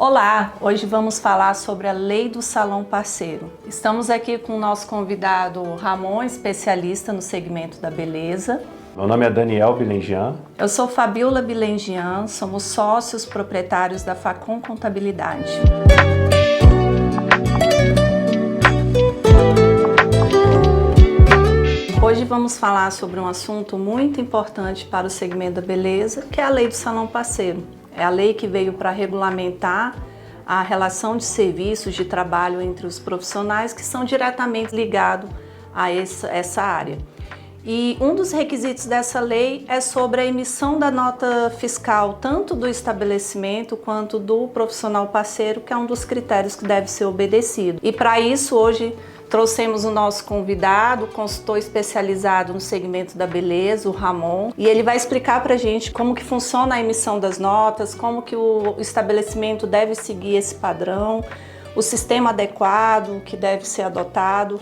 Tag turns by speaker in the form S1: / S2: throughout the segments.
S1: Olá, hoje vamos falar sobre a Lei do Salão Parceiro. Estamos aqui com o nosso convidado Ramon, especialista no segmento da beleza.
S2: Meu nome é Daniel Bilengian.
S1: Eu sou Fabiola Bilengian, somos sócios proprietários da Facom Contabilidade. Hoje vamos falar sobre um assunto muito importante para o segmento da beleza, que é a Lei do Salão Parceiro. É a lei que veio para regulamentar a relação de serviços de trabalho entre os profissionais que são diretamente ligados a essa área. E um dos requisitos dessa lei é sobre a emissão da nota fiscal, tanto do estabelecimento quanto do profissional parceiro, que é um dos critérios que deve ser obedecido. E para isso, hoje, trouxemos o nosso convidado, consultor especializado no segmento da beleza, o Ramon, e ele vai explicar para a gente como que funciona a emissão das notas, como que o estabelecimento deve seguir esse padrão, o sistema adequado que deve ser adotado.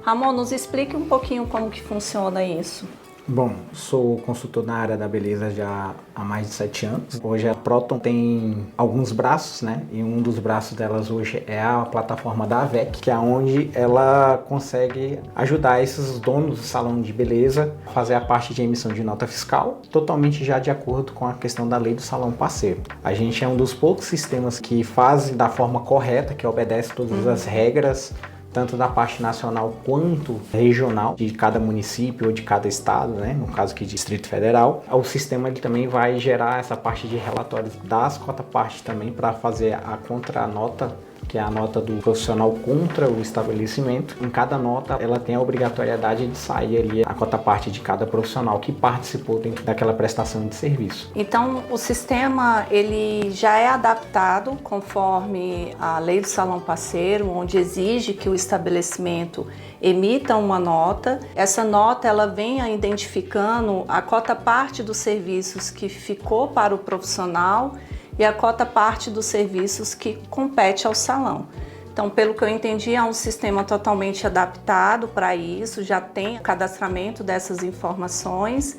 S1: Ramon, nos explique um pouquinho como que funciona isso.
S3: Bom, sou consultor na área da beleza já há mais de 7 anos. Hoje a Proton tem alguns braços, né? E um dos braços delas hoje é a plataforma da AVEC, que é onde ela consegue ajudar esses donos do salão de beleza a fazer a parte de emissão de nota fiscal, totalmente já de acordo com a questão da lei do salão parceiro. A gente é um dos poucos sistemas que fazem da forma correta, que obedece todas as regras, tanto da parte nacional quanto regional de cada município ou de cada estado, né? No caso aqui Distrito Federal. O sistema ele também vai gerar essa parte de relatórios das cota-parte também para fazer a contranota, que é a nota do profissional contra o estabelecimento. Em cada nota, ela tem a obrigatoriedade de sair ali a cota-parte de cada profissional que participou dentro daquela prestação de serviço.
S1: Então, o sistema ele já é adaptado conforme a Lei do Salão Parceiro, onde exige que o estabelecimento emita uma nota. Essa nota ela vem identificando a cota-parte dos serviços que ficou para o profissional e a cota-parte dos serviços que compete ao salão. Então, pelo que eu entendi, é um sistema totalmente adaptado para isso, já tem o cadastramento dessas informações.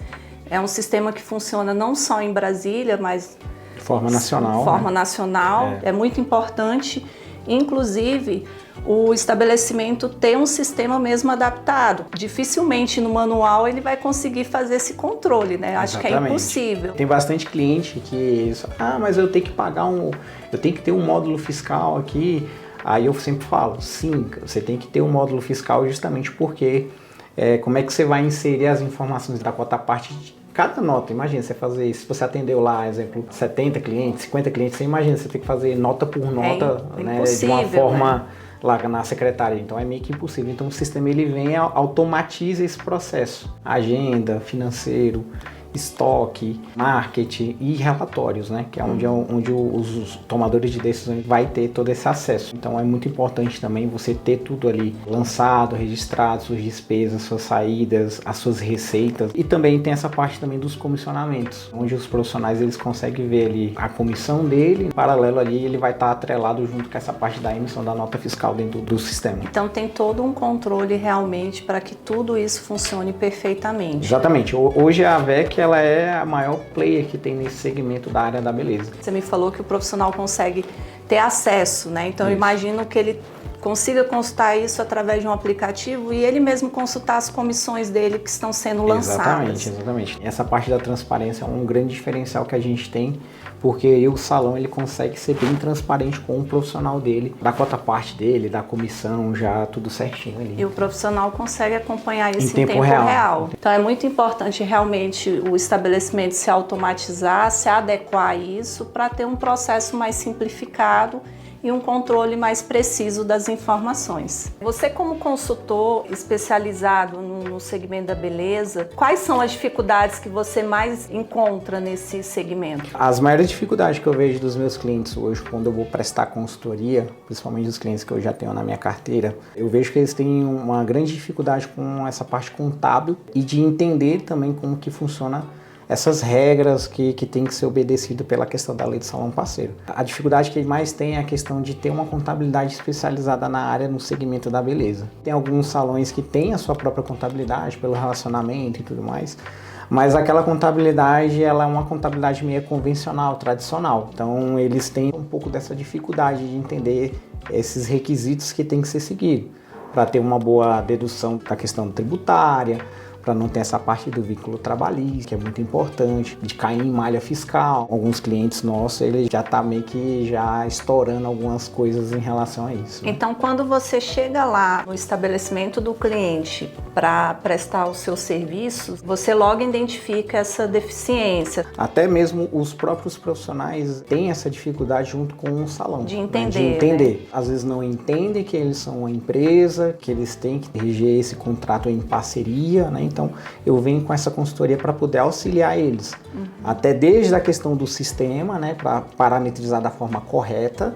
S1: É um sistema que funciona não só em Brasília, mas
S3: de forma nacional.
S1: De forma nacional. É muito importante, inclusive, o estabelecimento ter um sistema mesmo adaptado. Dificilmente no manual ele vai conseguir fazer esse controle, né? Acho que é impossível.
S3: Tem bastante cliente que, mas eu tenho que eu tenho que ter um módulo fiscal aqui. Aí eu sempre falo, sim, você tem que ter um módulo fiscal justamente porque como é que você vai inserir as informações da cota-parte de cada nota? Imagina você fazer isso, se você atendeu lá, exemplo, 70 clientes, 50 clientes, você imagina, você tem que fazer nota por nota, né, de uma forma, né, lá na secretária, então é meio que impossível. Então o sistema ele vem e automatiza esse processo, agenda, financeiro, estoque, marketing e relatórios, né? Que é onde os tomadores de decisões vai ter todo esse acesso. Então é muito importante também você ter tudo ali lançado, registrado, suas despesas, suas saídas, as suas receitas. E também tem essa parte também dos comissionamentos, onde os profissionais eles conseguem ver ali a comissão dele, em paralelo ali ele vai estar atrelado junto com essa parte da emissão da nota fiscal dentro do sistema.
S1: Então tem todo um controle realmente para que tudo isso funcione perfeitamente.
S3: Exatamente. Hoje a AVEC ela é a maior player que tem nesse segmento da área da beleza.
S1: Você me falou que o profissional consegue ter acesso, né? Então eu imagino que ele consiga consultar isso através de um aplicativo e ele mesmo consultar as comissões dele que estão sendo lançadas.
S3: Exatamente. Essa parte da transparência é um grande diferencial que a gente tem, porque o salão ele consegue ser bem transparente com o profissional dele, da cota-parte dele, da comissão, já tudo certinho ali.
S1: E o profissional consegue acompanhar isso em tempo real. Então é muito importante realmente o estabelecimento se automatizar, se adequar a isso para ter um processo mais simplificado e um controle mais preciso das informações. Você como consultor especializado no segmento da beleza, quais são as dificuldades que você mais encontra nesse segmento?
S3: As maiores dificuldades que eu vejo dos meus clientes hoje quando eu vou prestar consultoria, principalmente os clientes que eu já tenho na minha carteira, eu vejo que eles têm uma grande dificuldade com essa parte contábil e de entender também como que funciona essas regras que tem que ser obedecido pela questão da lei do salão parceiro. A dificuldade que mais tem é a questão de ter uma contabilidade especializada na área, no segmento da beleza. Tem alguns salões que têm a sua própria contabilidade pelo relacionamento e tudo mais, Mas aquela contabilidade, ela é uma contabilidade meio convencional, tradicional. Então eles têm um pouco dessa dificuldade de entender esses requisitos que tem que ser seguido para ter uma boa dedução da questão tributária, para não ter essa parte do vínculo trabalhista, que é muito importante, de cair em malha fiscal. Alguns clientes nossos, eles já tá meio que já estourando algumas coisas em relação a isso. Né?
S1: Então, quando você chega lá no estabelecimento do cliente para prestar os seus serviços, você logo identifica essa deficiência.
S3: Até mesmo os próprios profissionais têm essa dificuldade junto com o salão.
S1: De entender.
S3: Né? De entender. Né? Às vezes não entendem que eles são uma empresa, que eles têm que reger esse contrato em parceria, né? Então, eu venho com essa consultoria para poder auxiliar eles. Até desde a questão do sistema, né, para parametrizar da forma correta,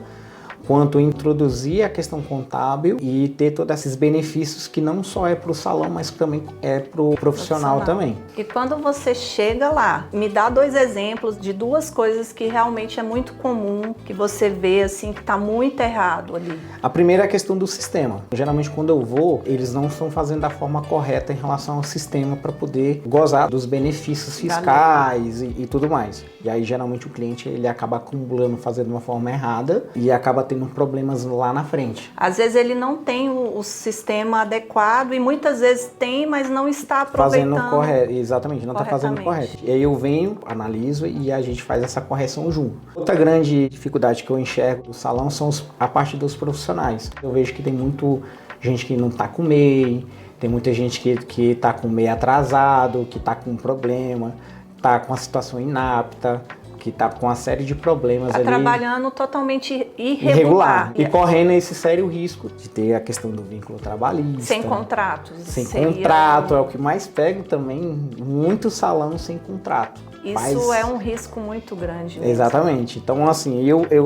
S3: quanto introduzir a questão contábil e ter todos esses benefícios que não só é para o salão, mas também é para o profissional também.
S1: E quando você chega lá, me dá 2 exemplos de 2 coisas que realmente é muito comum, que você vê assim que está muito errado ali.
S3: A primeira é a questão do sistema. Geralmente quando eu vou, eles não estão fazendo da forma correta em relação ao sistema para poder gozar dos benefícios fiscais e tudo mais. E aí geralmente o cliente ele acaba acumulando, fazendo de uma forma errada e acaba tendo problemas lá na frente.
S1: Às vezes ele não tem o sistema adequado e muitas vezes tem, mas não está aproveitando.
S3: Fazendo correto, exatamente, não está fazendo correto. E aí eu venho, analiso e a gente faz essa correção junto. Outra grande dificuldade que eu enxergo do salão são a parte dos profissionais. Eu vejo que tem muita gente que não está com MEI, tem muita gente que está com MEI atrasado, que está com problema, está com a situação inapta, que está com uma série de problemas ali.
S1: Trabalhando totalmente irregular.
S3: E correndo esse sério risco de ter a questão do vínculo trabalhista.
S1: Sem contratos.
S3: Sem contrato, é o que mais pego também, muito salão sem contrato.
S1: Isso é um risco muito grande mesmo.
S3: Exatamente. Então, assim,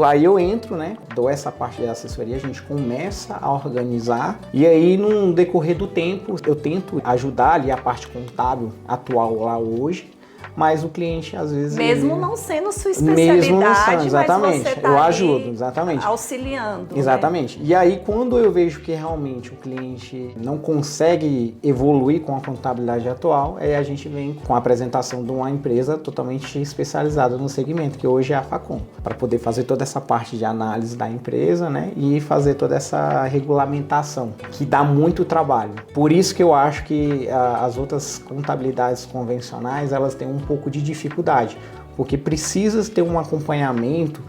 S3: aí eu entro, né? Dou essa parte da assessoria, a gente começa a organizar e aí, no decorrer do tempo, eu tento ajudar ali a parte contábil atual lá hoje. Mas o cliente, às vezes...
S1: Mesmo não sendo sua especialidade,
S3: mesmo não sendo, exatamente.
S1: Mas você tá
S3: eu ajudo, exatamente.
S1: Auxiliando.
S3: Exatamente. Né? E aí, quando eu vejo que realmente o cliente não consegue evoluir com a contabilidade atual, aí a gente vem com a apresentação de uma empresa totalmente especializada no segmento, que hoje é a Facom, para poder fazer toda essa parte de análise da empresa, né? E fazer toda essa regulamentação, que dá muito trabalho. Por isso que eu acho que as outras contabilidades convencionais, elas têm um pouco de dificuldade, porque precisa ter um acompanhamento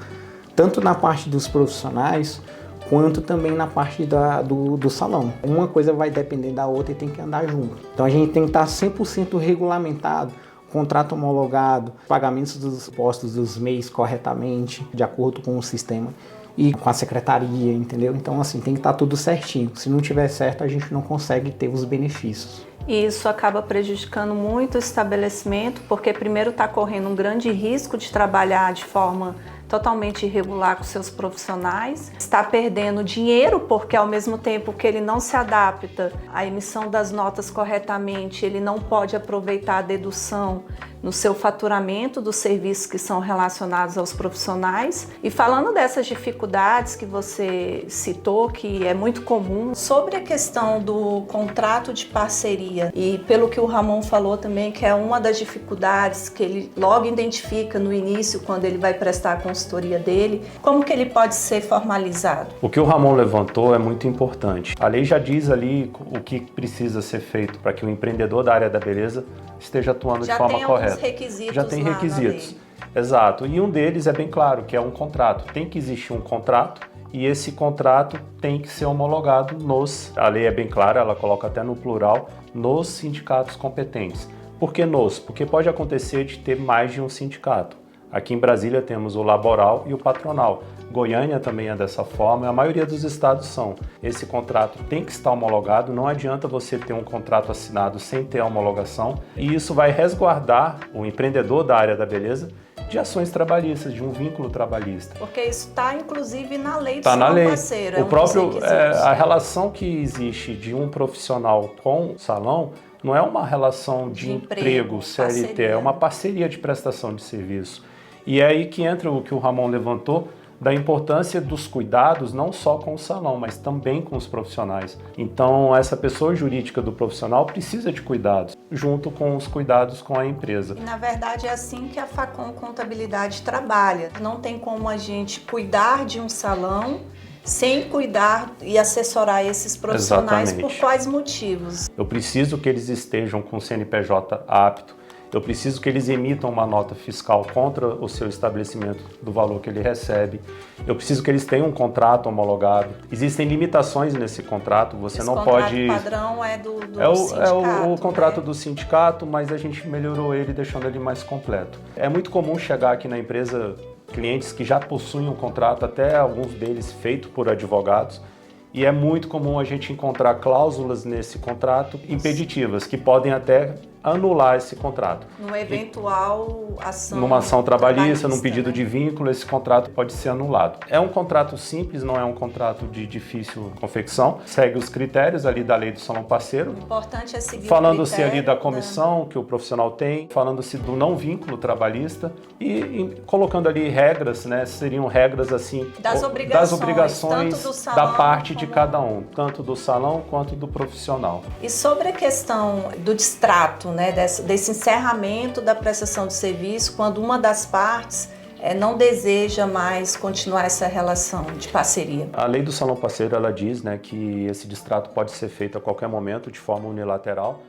S3: tanto na parte dos profissionais quanto também na parte do salão. Uma coisa vai depender da outra e tem que andar junto. Então a gente tem que estar 100% regulamentado, contrato homologado, pagamentos dos impostos dos MEIs corretamente, de acordo com o sistema e com a secretaria, entendeu? Então assim, tem que estar tudo certinho. Se não tiver certo, a gente não consegue ter os benefícios.
S1: E isso acaba prejudicando muito o estabelecimento, porque primeiro está correndo um grande risco de trabalhar de forma totalmente irregular com seus profissionais, está perdendo dinheiro porque ao mesmo tempo que ele não se adapta à emissão das notas corretamente, ele não pode aproveitar a dedução no seu faturamento dos serviços que são relacionados aos profissionais. E falando dessas dificuldades que você citou, que é muito comum, sobre a questão do contrato de parceria, e pelo que o Ramon falou também, que é uma das dificuldades que ele logo identifica no início, quando ele vai prestar a consultoria dele, como que ele pode ser formalizado?
S2: O que o Ramon levantou é muito importante. A lei já diz ali o que precisa ser feito para que o empreendedor da área da beleza esteja atuando de forma correta. Já tem requisitos. Exato. E um deles é bem claro, que é um contrato. Tem que existir um contrato e esse contrato tem que ser homologado a lei é bem clara, ela coloca até no plural, nos sindicatos competentes. Por que nos? Porque pode acontecer de ter mais de um sindicato. Aqui em Brasília temos o laboral e o patronal. Goiânia também é dessa forma, a maioria dos estados são. Esse contrato tem que estar homologado, não adianta você ter um contrato assinado sem ter a homologação, e isso vai resguardar o empreendedor da área da beleza de ações trabalhistas, de um vínculo trabalhista.
S1: Porque isso está inclusive na lei do salão parceiro.
S2: A relação que existe de um profissional com o salão não é uma relação de emprego CLT, é uma parceria de prestação de serviço. E é aí que entra o que o Ramon levantou da importância dos cuidados, não só com o salão, mas também com os profissionais. Então, essa pessoa jurídica do profissional precisa de cuidados, junto com os cuidados com a empresa.
S1: E, na verdade, é assim que a Facom Contabilidade trabalha. Não tem como a gente cuidar de um salão sem cuidar e assessorar esses profissionais. Exatamente. Por quais motivos?
S2: Eu preciso que eles estejam com o CNPJ apto. Eu preciso que eles emitam uma nota fiscal contra o seu estabelecimento do valor que ele recebe. Eu preciso que eles tenham um contrato homologado. Existem limitações nesse contrato. Você não pode...
S1: O padrão é do
S2: sindicato. É o contrato do sindicato, mas a gente melhorou ele deixando ele mais completo. É muito comum chegar aqui na empresa clientes que já possuem um contrato, até alguns deles feito por advogados. E é muito comum a gente encontrar cláusulas nesse contrato impeditivas, que podem até anular esse contrato.
S1: Numa eventual ação...
S2: Numa ação trabalhista, num pedido, né, de vínculo, esse contrato pode ser anulado. É um contrato simples, não é um contrato de difícil confecção. Segue os critérios ali da lei do salão parceiro.
S1: O importante é seguir
S2: falando-se ali da comissão que o profissional tem, falando-se do não vínculo trabalhista e colocando ali regras, né? Seriam regras assim...
S1: Das obrigações tanto do salão,
S2: da parte de cada um, tanto do salão quanto do profissional.
S1: E sobre a questão do distrato, né, desse encerramento da prestação de serviço, quando uma das partes não deseja mais continuar essa relação de parceria.
S2: A lei do salão parceiro, ela diz, né, que esse distrato pode ser feito a qualquer momento de forma unilateral,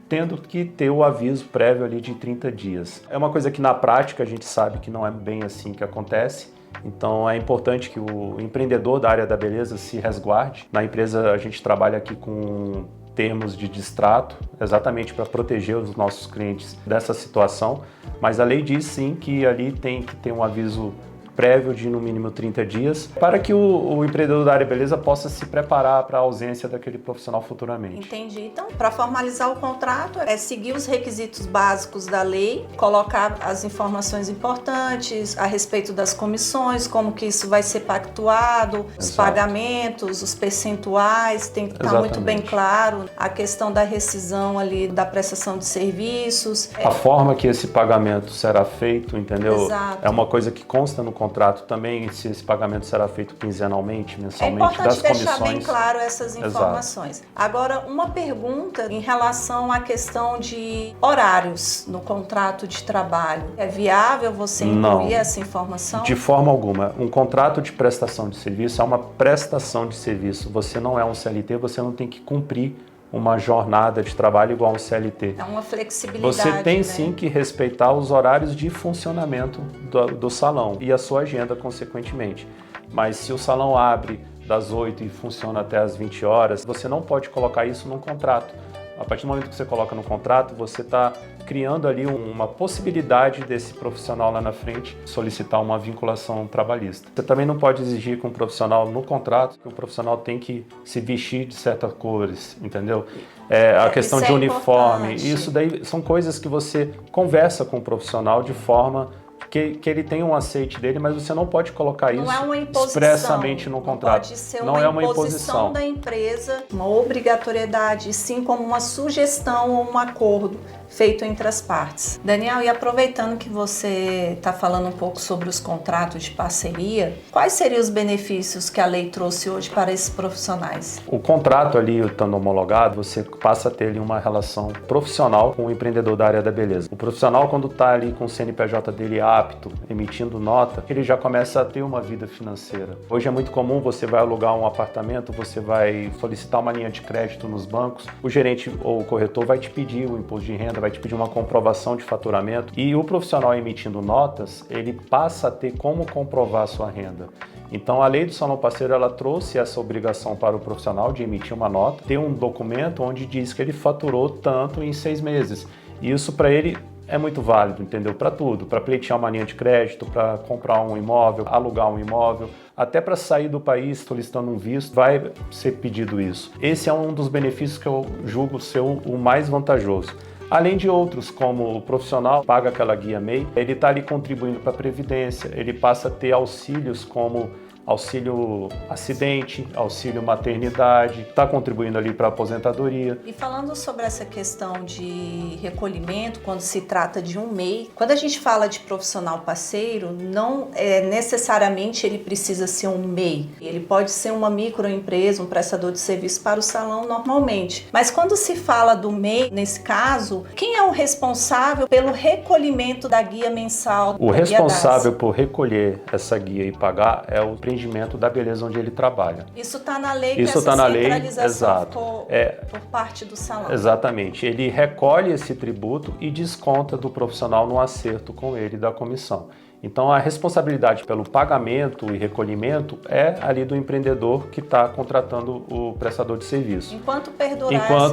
S2: tendo que ter o aviso prévio ali de 30 dias. É uma coisa que na prática a gente sabe que não é bem assim que acontece. Então é importante que o empreendedor da área da beleza se resguarde. Na empresa a gente trabalha aqui com termos de distrato, exatamente para proteger os nossos clientes dessa situação, mas a lei diz sim que ali tem que ter um aviso prévio de no mínimo 30 dias, para que o empreendedor da área beleza possa se preparar para a ausência daquele profissional futuramente.
S1: Entendi. Então, para formalizar o contrato, é seguir os requisitos básicos da lei, colocar as informações importantes a respeito das comissões, como que isso vai ser pactuado, os pagamentos, os percentuais, tem que estar muito bem claro, a questão da rescisão ali da prestação de serviços.
S2: A forma que esse pagamento será feito, entendeu?
S1: Exato.
S2: É uma coisa que consta no contrato também, se esse pagamento será feito quinzenalmente, mensalmente,
S1: das comissões. É importante
S2: deixar
S1: bem claro essas informações. Exato. Agora, uma pergunta em relação à questão de horários no contrato de trabalho. É viável você incluir essa informação?
S2: De forma alguma. Um contrato de prestação de serviço é uma prestação de serviço. Você não é um CLT, você não tem que cumprir uma jornada de trabalho igual ao CLT.
S1: É uma flexibilidade.
S2: Você tem,
S1: né,
S2: sim que respeitar os horários de funcionamento do salão e a sua agenda, consequentemente. Mas se o salão abre das 8 e funciona até as 20 horas, você não pode colocar isso num contrato. A partir do momento que você coloca no contrato, você está criando ali uma possibilidade desse profissional lá na frente solicitar uma vinculação trabalhista. Você também não pode exigir com o profissional no contrato que o profissional tem que se vestir de certas cores, entendeu? A questão de uniforme, isso daí são coisas que você conversa com o profissional de forma que ele tem um aceite dele, mas você não pode colocar isso expressamente no contrato.
S1: Pode ser uma imposição da empresa, uma obrigatoriedade, sim como uma sugestão ou um acordo feito entre as partes. Daniel, e aproveitando que você está falando um pouco sobre os contratos de parceria, quais seriam os benefícios que a lei trouxe hoje para esses profissionais?
S2: O contrato ali, estando homologado, você passa a ter ali uma relação profissional com o empreendedor da área da beleza. O profissional, quando está ali com o CNPJ dele apto, emitindo nota, ele já começa a ter uma vida financeira. Hoje é muito comum, você vai alugar um apartamento, você vai solicitar uma linha de crédito nos bancos, o gerente ou o corretor vai te pedir o imposto de renda, vai te pedir uma comprovação de faturamento e o profissional emitindo notas, ele passa a ter como comprovar a sua renda. Então a lei do salão parceiro, ela trouxe essa obrigação para o profissional de emitir uma nota, ter um documento onde diz que ele faturou tanto em 6 meses. E isso para ele é muito válido, entendeu? Para tudo, para pleitear uma linha de crédito, para comprar um imóvel, alugar um imóvel, até para sair do país solicitando um visto, vai ser pedido isso. Esse é um dos benefícios que eu julgo ser o mais vantajoso. Além de outros, como o profissional paga aquela guia MEI, ele está ali contribuindo para a Previdência, ele passa a ter auxílios como auxílio acidente, auxílio maternidade, está contribuindo ali para a aposentadoria.
S1: E falando sobre essa questão de recolhimento, quando se trata de um MEI, quando a gente fala de profissional parceiro, não é necessariamente ele precisa ser um MEI. Ele pode ser uma microempresa, um prestador de serviço para o salão normalmente. Mas quando se fala do MEI, nesse caso, quem é o responsável pelo recolhimento da guia mensal?
S2: O responsável por recolher essa guia e pagar é o empreendimento da beleza onde ele trabalha.
S1: Isso está na lei, que
S2: isso
S1: essa
S2: tá na lei,
S1: exato. Ficou por parte do salão.
S2: Exatamente. Ele recolhe esse tributo e desconta do profissional no acerto com ele da comissão. Então, a responsabilidade pelo pagamento e recolhimento é ali do empreendedor que está contratando o prestador de serviço.
S1: Enquanto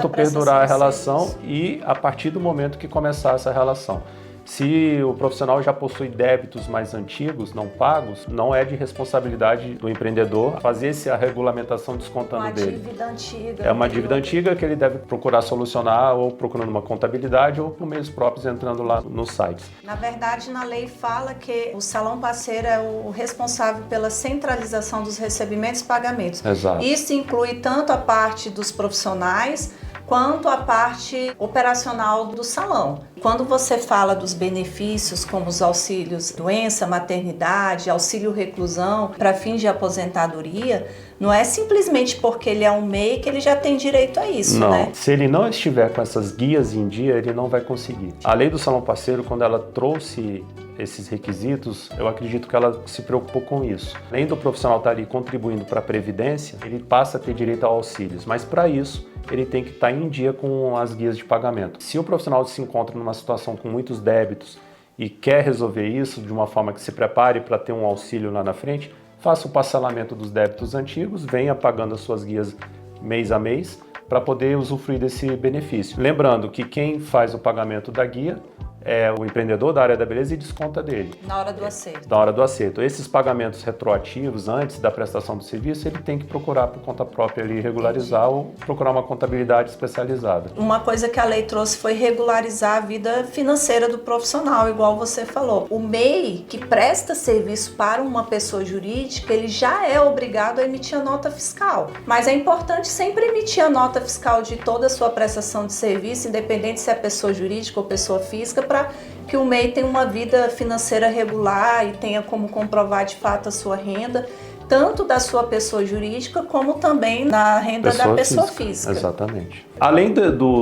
S1: perdurar
S2: a relação e a partir do momento que começar essa relação. Se o profissional já possui débitos mais antigos, não pagos, não é de responsabilidade do empreendedor fazer a regulamentação descontando dele.
S1: Uma dívida antiga.
S2: É uma dívida antiga que ele deve procurar solucionar ou procurando uma contabilidade ou por meios próprios entrando lá nos sites.
S1: Na verdade, na lei fala que o salão parceiro é o responsável pela centralização dos recebimentos e pagamentos.
S2: Exato.
S1: Isso inclui tanto a parte dos profissionais quanto a parte operacional do salão. Quando você fala dos benefícios, como os auxílios doença, maternidade, auxílio reclusão, para fins de aposentadoria, não é simplesmente porque ele é um MEI que ele já tem direito a isso,
S2: não,
S1: né?
S2: Se ele não estiver com essas guias em dia, ele não vai conseguir. A lei do salão parceiro, quando ela trouxe esses requisitos, eu acredito que ela se preocupou com isso. Além do profissional estar ali contribuindo para a Previdência, ele passa a ter direito a auxílios, mas para isso ele tem que estar em dia com as guias de pagamento. Se o profissional se encontra numa situação com muitos débitos e quer resolver isso de uma forma que se prepare para ter um auxílio lá na frente, faça o parcelamento dos débitos antigos, venha pagando as suas guias mês a mês para poder usufruir desse benefício. Lembrando que quem faz o pagamento da guia é o empreendedor da área da beleza e desconta dele.
S1: Na hora do acerto.
S2: Na hora do acerto. Esses pagamentos retroativos, antes da prestação do serviço, ele tem que procurar por conta própria ali regularizar ou procurar uma contabilidade especializada.
S1: Uma coisa que a lei trouxe foi regularizar a vida financeira do profissional, igual você falou. O MEI que presta serviço para uma pessoa jurídica, ele já é obrigado a emitir a nota fiscal. Mas é importante sempre emitir a nota fiscal de toda a sua prestação de serviço, independente se é pessoa jurídica ou pessoa física, para que o MEI tenha uma vida financeira regular e tenha como comprovar de fato a sua renda, tanto da sua pessoa jurídica como também na renda da pessoa física.
S2: Exatamente. Além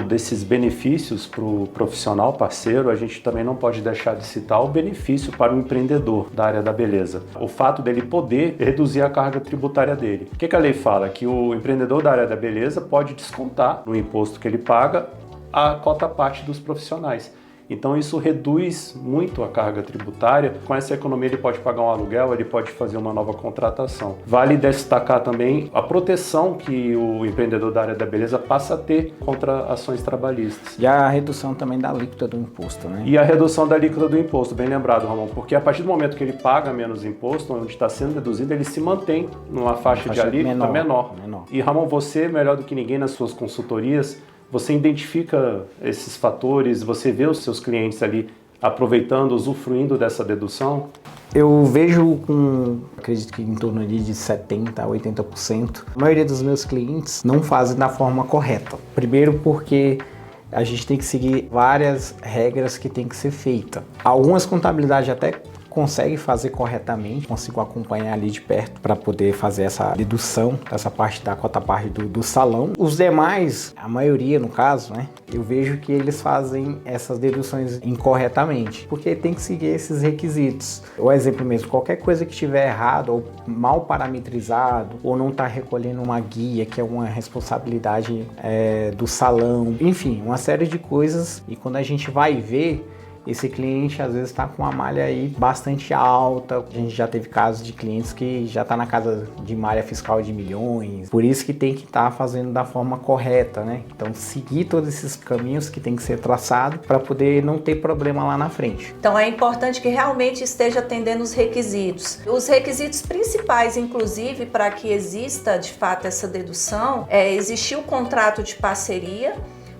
S2: desses benefícios para o profissional parceiro, a gente também não pode deixar de citar o benefício para o empreendedor da área da beleza. O fato dele poder reduzir a carga tributária dele. O que a lei fala? Que o empreendedor da área da beleza pode descontar no imposto que ele paga a cota parte dos profissionais. Então isso reduz muito a carga tributária. Com essa economia ele pode pagar um aluguel, ele pode fazer uma nova contratação. Vale destacar também a proteção que o empreendedor da área da beleza passa a ter contra ações trabalhistas.
S3: E a redução também da alíquota do imposto, né?
S2: E a redução da alíquota do imposto, bem lembrado, Ramon, porque a partir do momento que ele paga menos imposto, onde está sendo reduzido, ele se mantém numa faixa de alíquota menor. E Ramon, você, melhor do que ninguém nas suas consultorias, você identifica esses fatores, você vê os seus clientes ali aproveitando, usufruindo dessa dedução?
S3: Eu vejo acredito que em torno ali de 70% a 80%. A maioria dos meus clientes não fazem da forma correta. Primeiro porque a gente tem que seguir várias regras que tem que ser feita. Algumas contabilidades até consegue fazer corretamente, consigo acompanhar ali de perto para poder fazer essa dedução dessa parte da cota parte do salão. Os demais, a maioria no caso, né, eu vejo que eles fazem essas deduções incorretamente, porque tem que seguir esses requisitos. O exemplo mesmo, qualquer coisa que estiver errado ou mal parametrizado ou não está recolhendo uma guia, que é uma responsabilidade do salão, enfim, uma série de coisas, e quando a gente vai ver, esse cliente às vezes está com uma malha aí bastante alta. A gente já teve casos de clientes que já está na casa de malha fiscal de milhões. Por isso que tem que estar fazendo da forma correta, né? Então seguir todos esses caminhos que tem que ser traçado para poder não ter problema lá na frente.
S1: Então é importante que realmente esteja atendendo os requisitos. Os requisitos principais, inclusive, para que exista de fato essa dedução, é existir o contrato de parceria,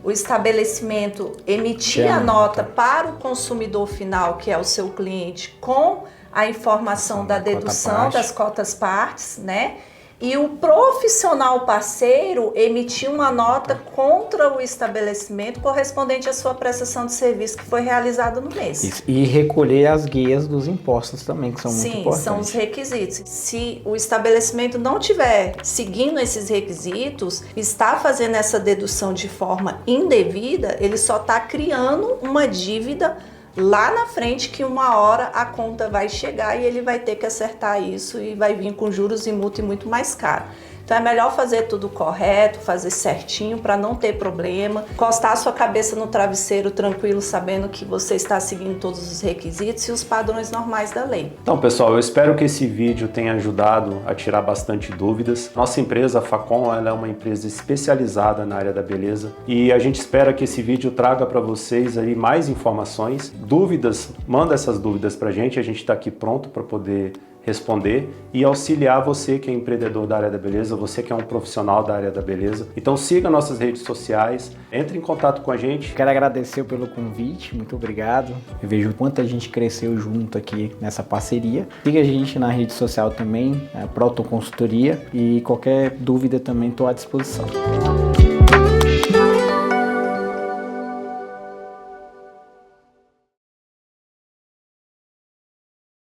S1: o estabelecimento emitir a nota para o consumidor final, que é o seu cliente, com a informação da dedução das cotas partes, né? E o profissional parceiro emitiu uma nota contra o estabelecimento correspondente à sua prestação de serviço que foi realizada no mês.
S3: Isso. E recolher as guias dos impostos também, que são muito importantes. Sim,
S1: são os requisitos. Se o estabelecimento não estiver seguindo esses requisitos, está fazendo essa dedução de forma indevida, ele só está criando uma dívida lá na frente, que uma hora a conta vai chegar e ele vai ter que acertar isso e vai vir com juros e multa e muito mais caro. Então é melhor fazer tudo correto, fazer certinho para não ter problema, encostar a sua cabeça no travesseiro tranquilo, sabendo que você está seguindo todos os requisitos e os padrões normais da lei.
S2: Então, pessoal, eu espero que esse vídeo tenha ajudado a tirar bastante dúvidas. Nossa empresa, a Facom, ela é uma empresa especializada na área da beleza e a gente espera que esse vídeo traga para vocês aí mais informações, dúvidas, manda essas dúvidas para a gente está aqui pronto para poder responder e auxiliar você que é empreendedor da área da beleza, você que é um profissional da área da beleza. Então siga nossas redes sociais, entre em contato com a gente.
S3: Quero agradecer pelo convite, muito obrigado. Eu vejo o quanto a gente cresceu junto aqui nessa parceria. Siga a gente na rede social também, a Proton Consultoria, e qualquer dúvida também estou à disposição.